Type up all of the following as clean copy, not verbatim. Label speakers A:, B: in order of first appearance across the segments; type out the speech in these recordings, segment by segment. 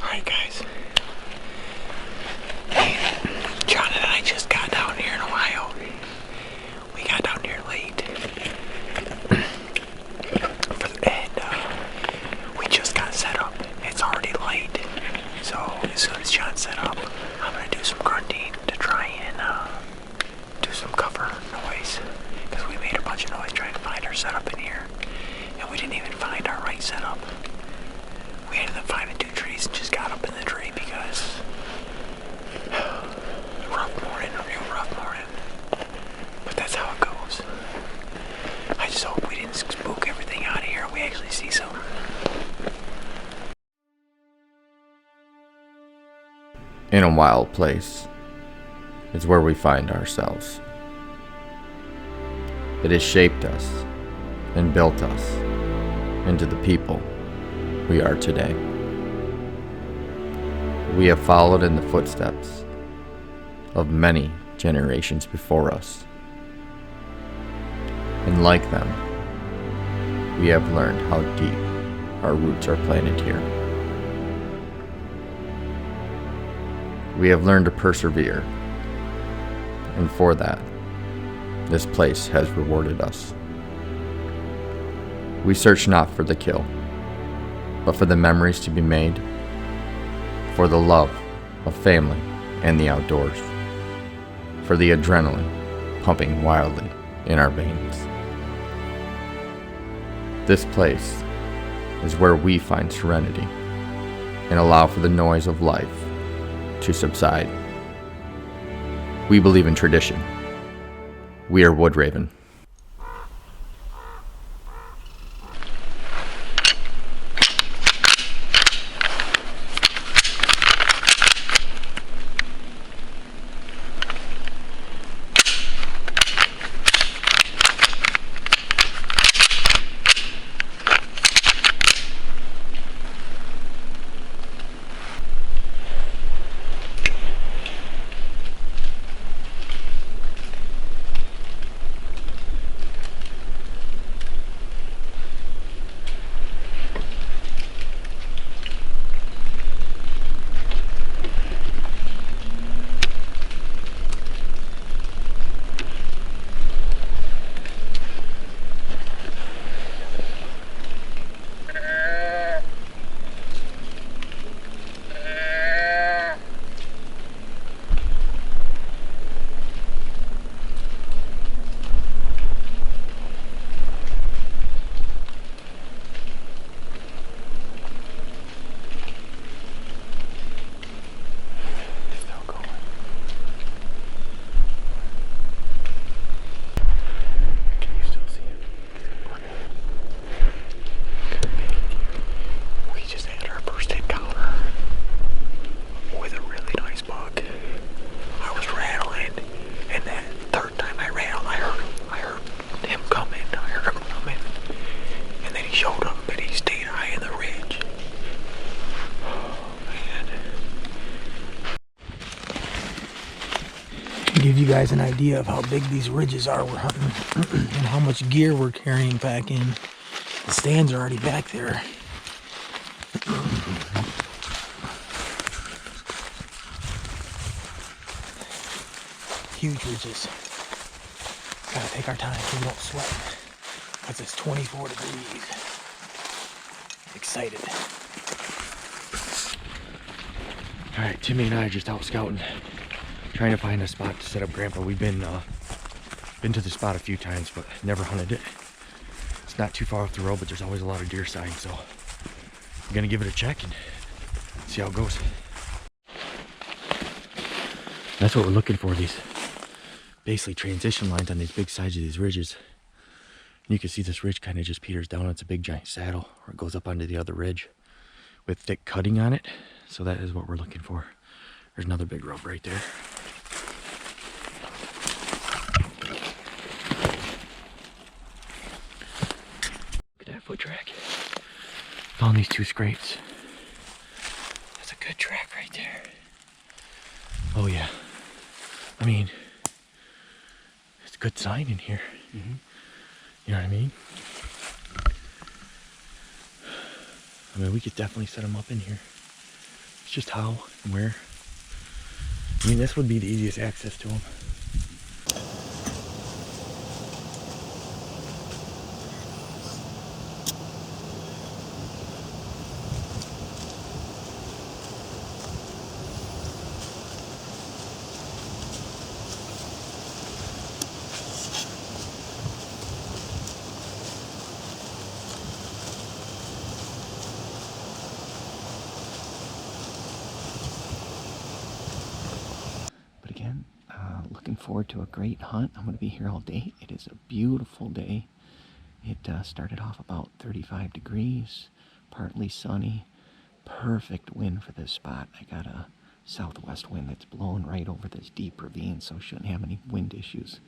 A: Alright guys, hey, John and I just got down here in Ohio. We got down here late. And we just got set up. It's already late. So as soon as John's set up, I'm going to do some grunting to try and do some cover noise. Because we made a bunch of noise trying to find our setup in here. And we didn't even find our right setup. We ended up finding 2 trees and just got up in the tree because rough morning, real rough morning. But that's how it goes. I just hope we didn't spook everything out of here. We actually see some.
B: In a wild place is where we find ourselves. It has shaped us and built us into the people we are today. We have followed in the footsteps of many generations before us. And like them, we have learned how deep our roots are planted here. We have learned to persevere, and for that, this place has rewarded us. We search not for the kill, but for the memories to be made, for the love of family and the outdoors, for the adrenaline pumping wildly in our veins. This place is where we find serenity and allow for the noise of life to subside. We believe in tradition. We are Wood Raven.
A: Give you guys an idea of how big these ridges are we're hunting and how much gear we're carrying back in. The stands are already back there. Huge ridges. Gotta take our time so we don't sweat. Because it's 24 degrees. Excited. Alright, Timmy and I are just out scouting, trying to find a spot to set up Grandpa. We've been to the spot a few times, but never hunted it. It's not too far off the road, but there's always a lot of deer signs, so I'm gonna give it a check and see how it goes. That's what we're looking for, these basically transition lines on these big sides of these ridges. And you can see this ridge kind of just peters down. It's a big giant saddle, or it goes up onto the other ridge with thick cutting on it. So that is what we're looking for. There's another big rub right there. Look at that foot track. Found these 2 scrapes. That's a good track right there. Oh yeah. I mean, it's a good sign in here. Mm-hmm. You know what I mean? I mean, we could definitely set them up in here.
C: just how and where. I mean, this would be the easiest access to them.
A: Looking forward to a great hunt. I'm going to be here all day. It is a beautiful day. It started off about 35 degrees, partly sunny. Perfect wind for this spot. I got a southwest wind that's blowing right over this deep ravine, so shouldn't have any wind issues.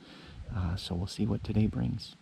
A: So we'll see what today brings.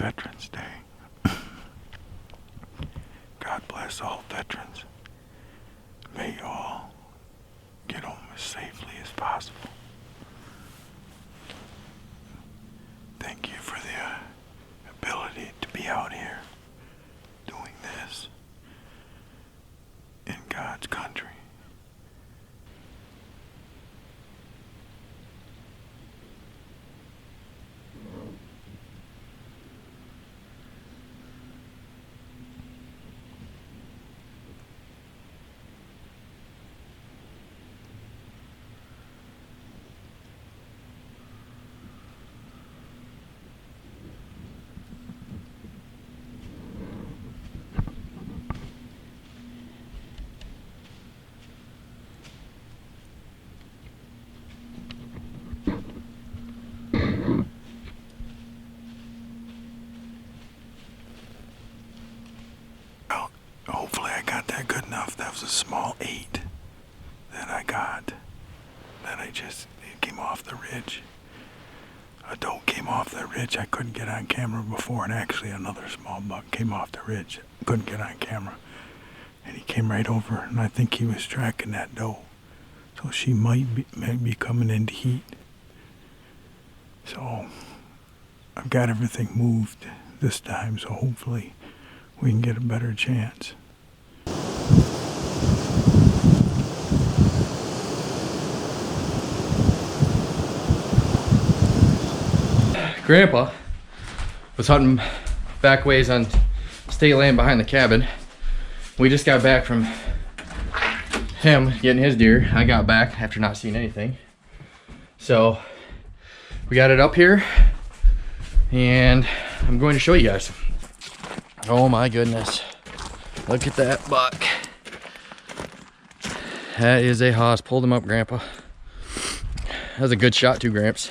D: Veterans Day. God bless all veterans. May you all get home as safely as possible. Thank you for the ability to be out here doing this in God's country. Well, hopefully I got that good enough. That was a small 8 that I got. That it came off the ridge. A doe came off the ridge I couldn't get on camera before, and actually another small buck came off the ridge. Couldn't get on camera. And he came right over, and I think he was tracking that doe. So she might be coming into heat. So I've got everything moved this time, so hopefully we can get a better chance.
B: Grandpa was hunting back ways on state land behind the cabin. We just got back from him getting his deer. I got back after not seeing anything. So we got it up here and I'm going to show you guys. Oh my goodness. Look at that buck. That is a hoss. Pulled him up, Grandpa. That was a good shot too, Gramps.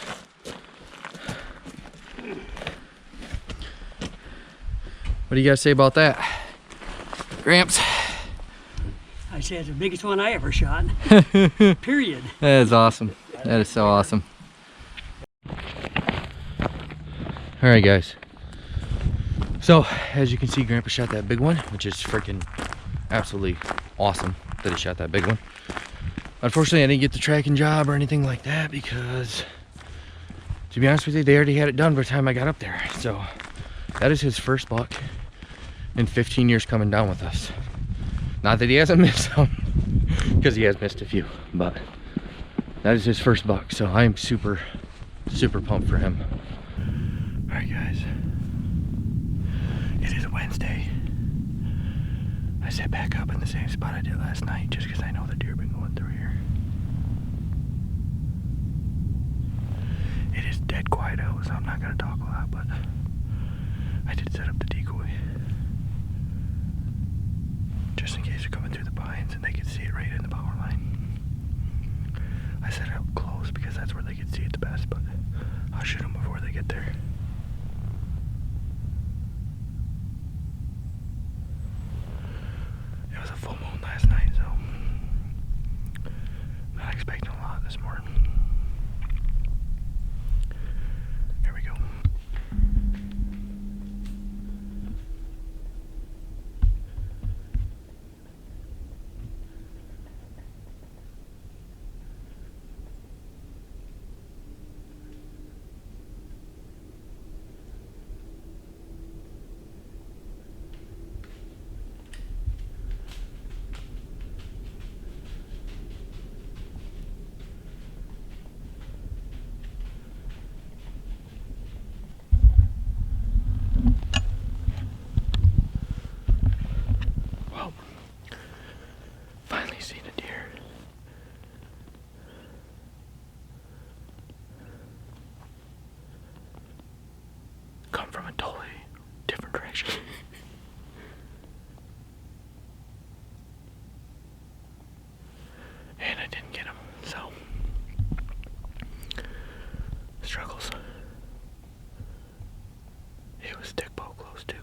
B: What do you guys say about that? Gramps?
E: I say it's the biggest one I ever shot. Period.
B: That is awesome. That is so awesome. Alright guys. So, as you can see, Grandpa shot that big one, which is freaking absolutely awesome that he shot that big one. Unfortunately, I didn't get the tracking job or anything like that because, to be honest with you, they already had it done by the time I got up there. So, that is his first buck in 15 years coming down with us. Not that he hasn't missed some, because he has missed a few, but that is his first buck. So, I am super, super pumped for him. Alright guys, it is Wednesday. I set back up in the same spot I did last night just because I know the deer have been going through here. It is dead quiet out, so I'm not going to talk a lot, but I did set up the decoy just in case they're coming through the pines and they can see it right in the power line. I set it up close because that's where they can see it the best, but I'll shoot them before they get there. It was a full moon last night, so I'm not expecting a lot this morning. Here we go. Finally seen a deer. Come from a totally different direction. And I didn't get him, so struggles. It was stick bow close too.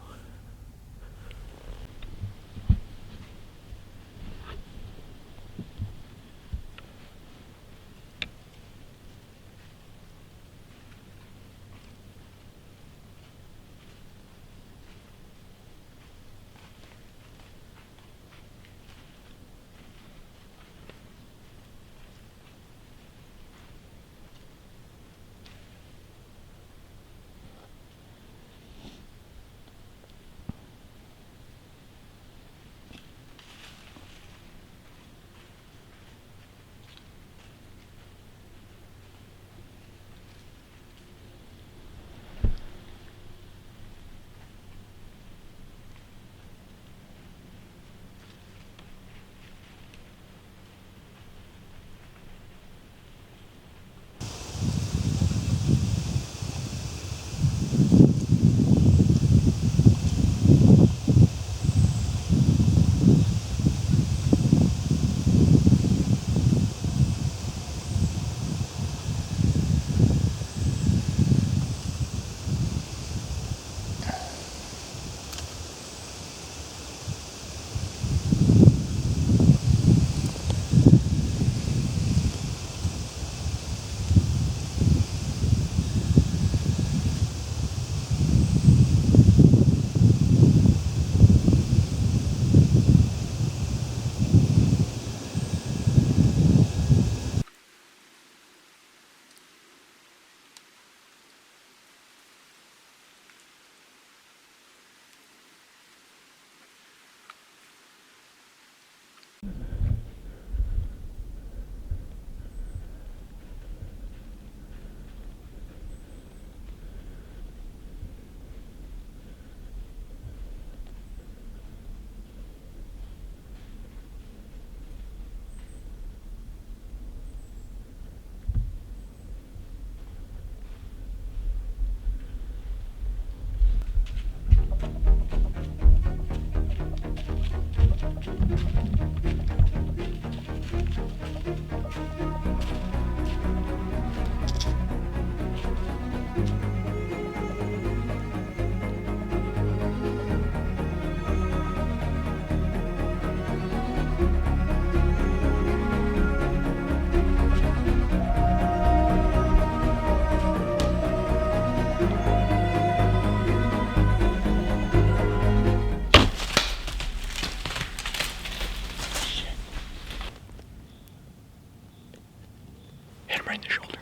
C: Hit him right in the shoulder.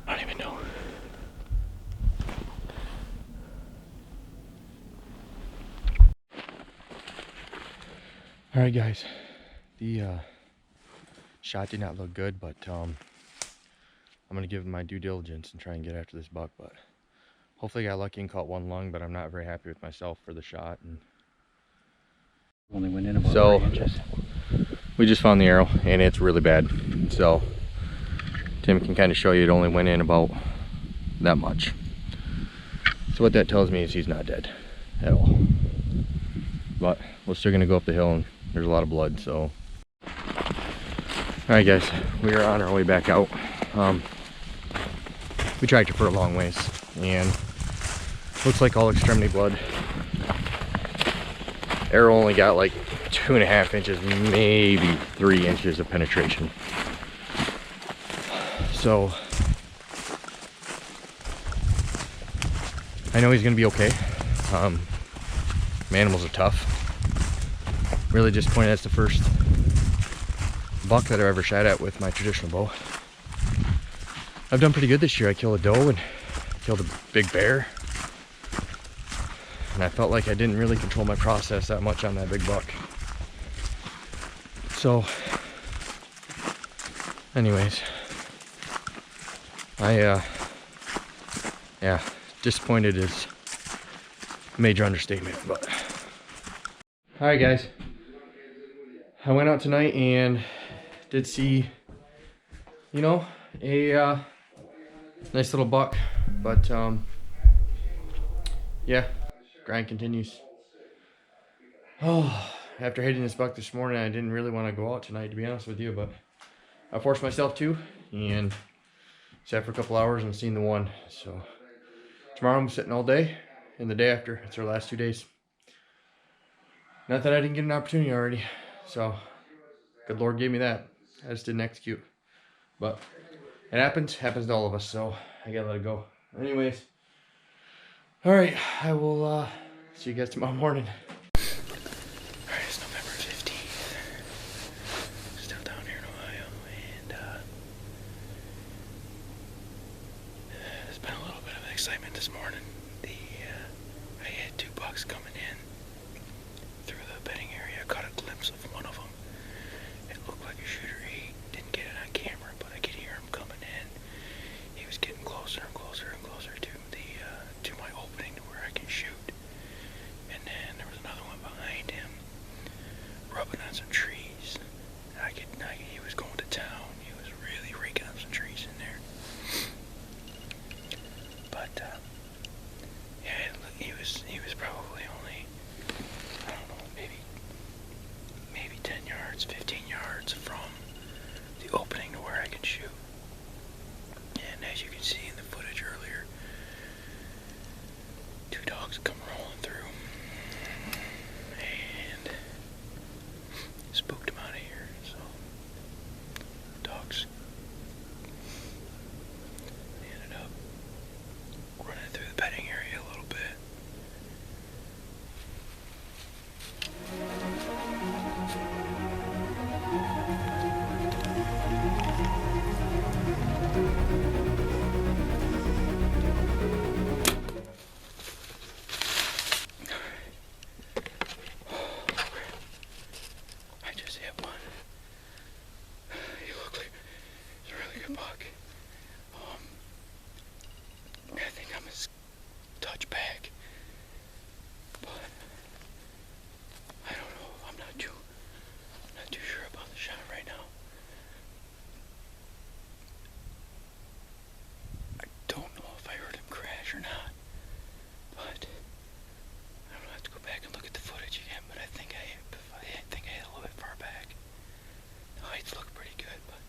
C: I don't even know. All right, guys. The shot did not look good, but I'm gonna give it my due diligence and try and get after this buck. But hopefully, I got lucky and caught one lung. But I'm not very happy with myself for the shot. And
F: only went in about
B: so
F: 3 inches.
B: we just found the arrow, and it's really bad. So Tim can kind of show you it only went in about that much. So what that tells me is he's not dead at all. But we're still gonna go up the hill, and there's a lot of blood. So, all right, guys, we are on our way back out. We tracked it for a long ways, and looks like all extremity blood. Arrow only got like 2.5 inches, maybe 3 inches of penetration. So I know he's gonna be okay. Animals are tough. Really disappointed that's the first buck that I've ever shot at with my traditional bow. I've done pretty good this year. I killed a doe and killed a big bear. And I felt like I didn't really control my process that much on that big buck. So, anyways, yeah, disappointed is a major understatement, but. All right, guys. I went out tonight and did see, you know, a nice little buck, but yeah, grind continues. Oh, after hitting this buck this morning, I didn't really want to go out tonight, to be honest with you, but I forced myself to, and sat for a couple hours and seen the one. So tomorrow I'm sitting all day, and the day after, it's our last 2 days. Not that I didn't get an opportunity already, so good Lord gave me that. I just didn't execute. But it happens to all of us, so I gotta let it go. Anyways, all right, I will see you guys tomorrow morning.
C: All right, it's November 15th. Still down here in Ohio, and there's been a little bit of excitement this morning. I had 2 bucks coming in through the bedding area. I caught a glimpse of one of them. It looked like a shooter. He didn't get it on camera, but I could hear him coming in. He was getting closer and closer and closer to to my opening to where I can shoot. And then there was another one behind him, rubbing on some trees. He was going to town. He was really raking up some trees in there. But yeah, he was probably only, I don't know, maybe 10 yards, 15 yards from the opening to where I can shoot. And as you can see in the footage earlier, 2 dogs come rolling through and spooked him out of here. So dogs ended up running through the bedding area a little bit. I just hit one. He looked like he's a really good buck. I think I'm his touch back, but I don't know. I'm not too sure about the shot right now. I don't know if I heard him crash or not, but I'm gonna have to go back and look at the footage again. But I think I hit a little bit far back. The heights look pretty good, but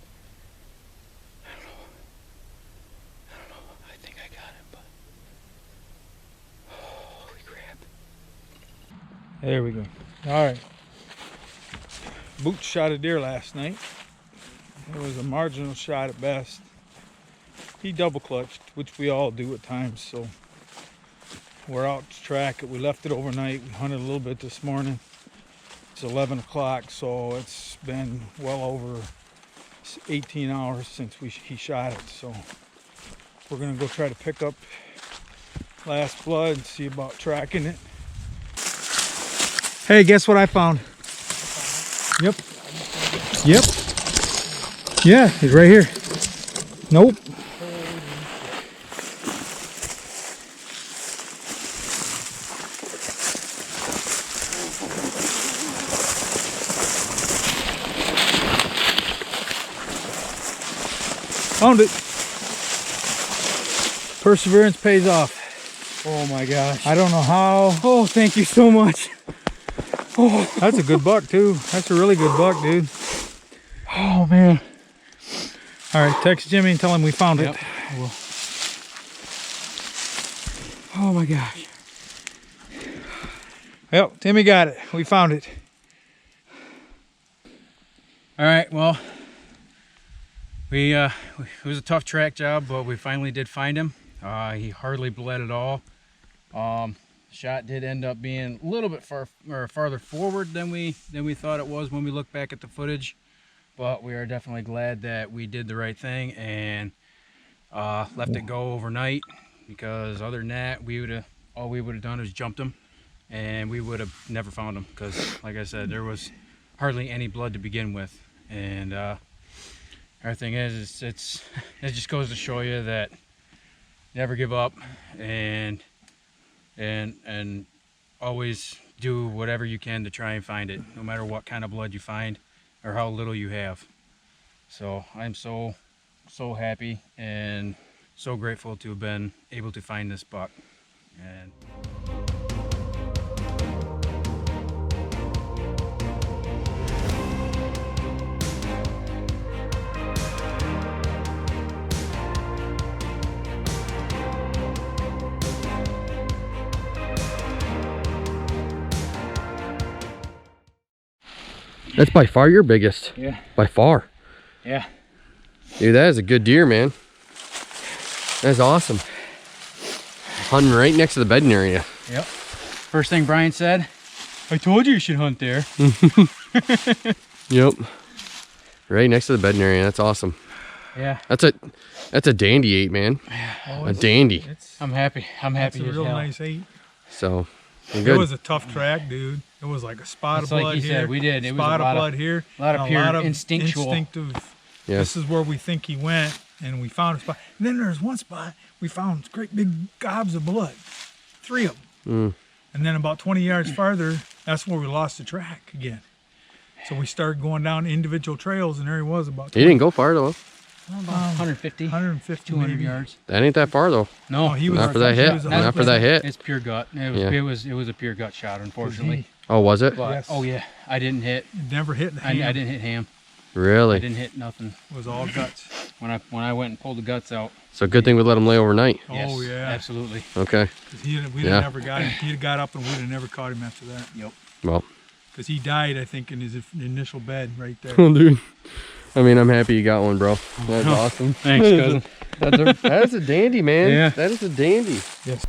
C: I don't know. I think I got him, but holy crap.
G: There we go. All right. Boots shot a deer last night. It was a marginal shot at best. He double clutched, which we all do at times, so we're out to track it. We left it overnight. We hunted a little bit this morning. It's 11 o'clock, so it's been well over 18 hours since he shot it. So we're gonna go try to pick up last blood and see about tracking it. Hey, guess what I found? Yep. Yep. Yeah, he's right here. Nope. Found it. Perseverance pays off.
F: Oh my gosh.
G: I don't know how.
F: Oh, thank you so much.
G: Oh, that's a good buck too. That's a really good buck, dude.
F: Oh man.
G: All right, text Jimmy and tell him we found it.
F: Well. Oh my gosh.
G: Yep, Timmy got it. We found it.
F: All right, well, it was a tough track job, but we finally did find him. He hardly bled at all. Shot did end up being a little bit farther forward than we thought it was when we look back at the footage, but we are definitely glad that we did the right thing and left it go overnight, because other than that, all we would have done is jumped him, and we would have never found him, because like I said, there was hardly any blood to begin with. And our thing is, it just goes to show you that never give up, and always do whatever you can to try and find it, no matter what kind of blood you find or how little you have. So I'm so happy and so grateful to have been able to find this buck. And
B: That's by far your biggest.
F: yeah,
B: By far.
F: yeah.
B: Dude, that is a good deer, man. That's awesome. Hunting right next to the bedding area.
F: Yep. First thing Brian said, I told you should hunt there.
B: Yep. Right next to the bedding area. That's awesome.
F: Yeah.
B: That's a dandy 8, man. A dandy.
F: I'm happy. I'm
G: That's
F: happy
G: a
F: as
G: real
F: hell.
G: nice 8.
B: So, you're
G: It
B: good.
G: was a tough track, dude. It was like a spot
F: It's
G: of
F: like
G: blood
F: you
G: here,
F: said, we did. It was a
G: spot
F: lot
G: of
F: of-
G: blood here,
F: a lot of
G: and
F: pure instinctual.
G: instinctive.
B: Yeah.
G: This is where we think he went, and we found a spot. And then there's one spot we found great big gobs of blood, 3 of them. And then about 20 yards farther, that's where we lost the track again. So we started going down individual trails, and there he was about
B: He didn't go far, though.
F: About 150,
G: 150,
F: 200
G: maybe.
F: yards.
B: That ain't that far, though.
F: No,
G: Oh, he was
B: Not for that
G: he
B: hit.
G: was
B: Not for that hit.
F: it's pure gut.
B: Yeah.
F: It was a pure gut shot, unfortunately.
B: Oh, was it?
F: But
G: Yes.
F: oh yeah, I didn't hit.
G: He never hit the
F: I
G: hand.
F: didn't hit ham. I
B: Really?
F: didn't hit nothing.
G: It was all guts.
F: When I went and pulled the guts out.
B: So good thing we let him lay overnight.
F: Yes,
G: Oh, yeah.
F: absolutely.
B: Okay.
G: 'Cause we'd have
B: Yeah.
G: never got him. He'd have got up, and we'd have never caught him after that.
F: Yep.
B: Well.
G: Because he died, I think, in his initial bed right there.
B: Oh, dude. I mean, I'm happy you got one, bro. That's awesome.
F: Thanks, cousin.
B: That's a dandy, man.
F: Yeah.
B: That is a dandy.
G: Yes.